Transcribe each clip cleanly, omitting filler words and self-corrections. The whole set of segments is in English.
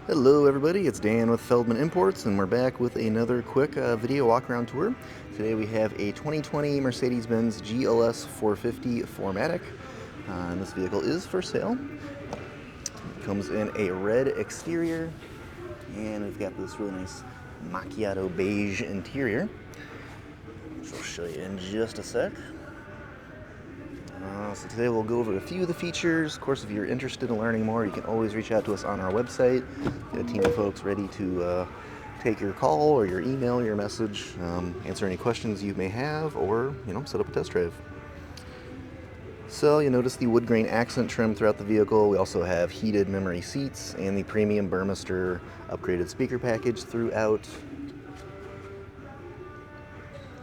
Hello everybody, it's Dan with Feldmann Imports, and we're back with another quick video walk-around tour. Today we have a 2020 Mercedes-Benz GLS 450 4MATIC, and this vehicle is for sale. It comes in a red exterior, and we've got this really nice macchiato beige interior, which I'll show you in just a sec. So today we'll go over a few of the features. Of course, if you're interested in learning more, you can always reach out to us on our website. We have a team of folks ready to take your call or your email, or your message, answer any questions you may have, or set up a test drive. So you'll notice the wood grain accent trim throughout the vehicle. We also have heated memory seats and the premium Burmester upgraded speaker package throughout. You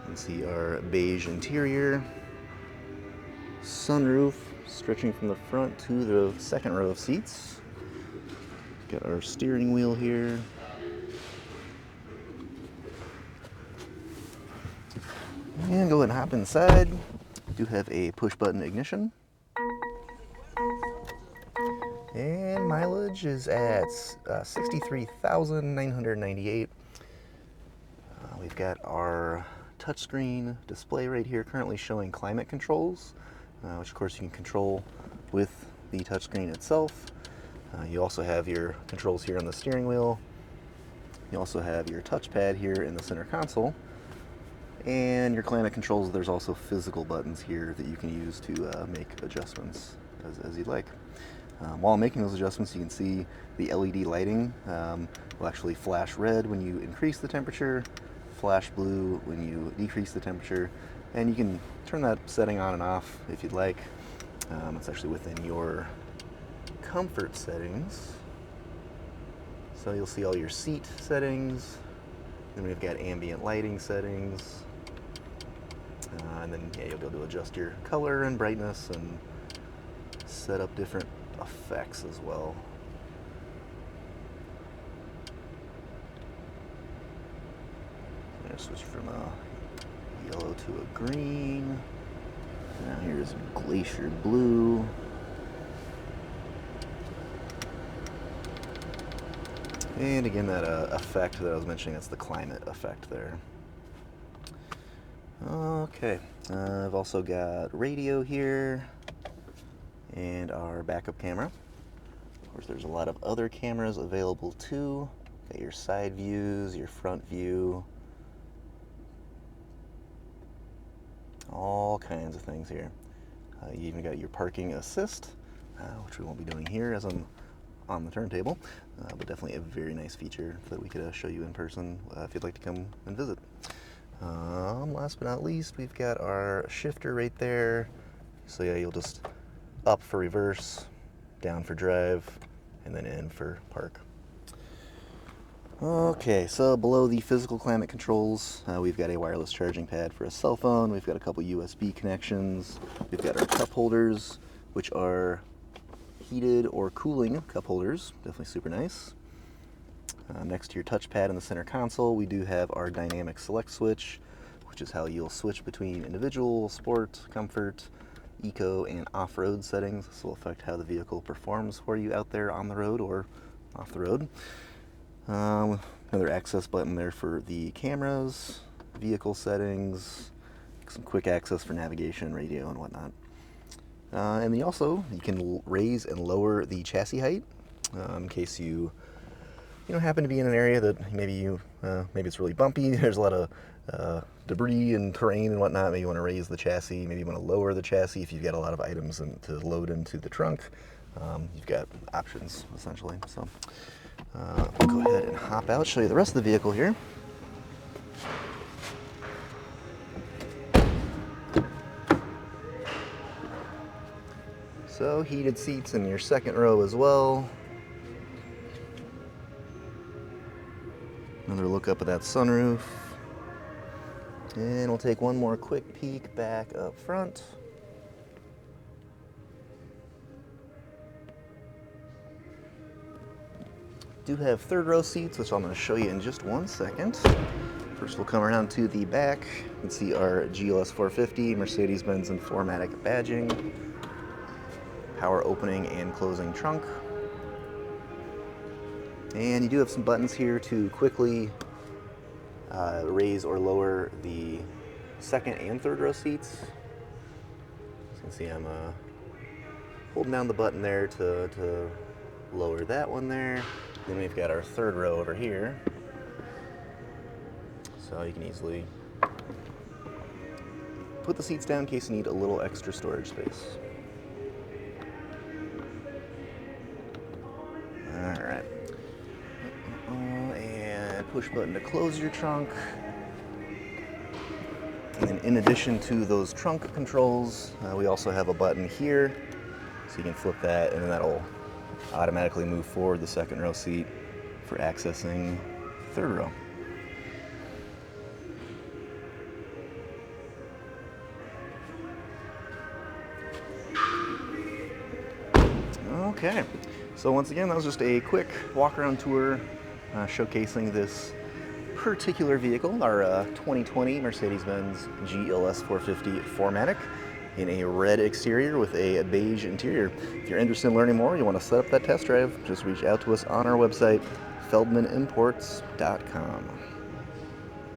can see our beige interior. Sunroof stretching from the front to the second row of seats. Got our steering wheel here. And go ahead and hop inside. We do have a push button ignition. And mileage is at 63,998. We've got our touchscreen display right here, currently showing climate controls, which of course you can control with the touchscreen itself. You also have your controls here on the steering wheel. You also have your touchpad here in the center console. And your climate controls, there's also physical buttons here that you can use to make adjustments as you'd like. While making those adjustments, you can see the LED lighting will actually flash red when you increase the temperature, flash blue when you decrease the temperature, and you can turn that setting on and off if you'd like. It's actually within your comfort settings. So you'll see all your seat settings, then we've got ambient lighting settings, and then you'll be able to adjust your color and brightness and set up different effects as well. I'm going to switch from a yellow to a green. Now here's glacier blue. And again, that effect that I was mentioning, that's the climate effect there. Okay, I've also got radio here and our backup camera. Of course, there's a lot of other cameras available too. Got your side views, your front view, all kinds of things here. You even got your parking assist, which we won't be doing here as I'm on the turntable, but definitely a very nice feature that we could show you in person if you'd like to come and visit. Last but not least, we've got our shifter right there. So yeah, you'll just up for reverse, down for drive, and then in for park. Okay, so below the physical climate controls, we've got a wireless charging pad for a cell phone. We've got a couple USB connections. We've got our cup holders, which are heated or cooling cup holders. Definitely super nice. Next to your touchpad in the center console, we do have our dynamic select switch, which is how you'll switch between individual, sport, comfort, eco, and off-road settings. This will affect how the vehicle performs for you out there on the road or off the road. Another access button there for the cameras, vehicle settings, some quick access for navigation, radio, and whatnot. And then you can raise and lower the chassis height in case you happen to be in an area that maybe it's really bumpy. There's a lot of debris and terrain and whatnot. Maybe you want to raise the chassis. Maybe you want to lower the chassis if you've got a lot of items to load into the trunk. You've got options essentially. So I'll go ahead and hop out, show you the rest of the vehicle here. So heated seats in your second row as well. Another look up at that sunroof. And we'll take one more quick peek back up front. Do have third row seats, which I'm going to show you in just one second. First we'll come around to the back. You can see our GLS 450 Mercedes-Benz and 4MATIC badging. Power opening and closing trunk. And you do have some buttons here to quickly raise or lower the second and third row seats. As you can see, I'm holding down the button there to lower that one there. Then we've got our third row over here. So you can easily put the seats down in case you need a little extra storage space. All right. And push button to close your trunk. And then in addition to those trunk controls, we also have a button here. So you can flip that and then that'll automatically move forward the second row seat for accessing third row. Okay, so once again, that was just a quick walk-around tour showcasing this particular vehicle, our 2020 Mercedes-Benz GLS 450 4MATIC in a red exterior with a beige interior. If you're interested in learning more, you want to set up that test drive, just reach out to us on our website, feldmanimports.com.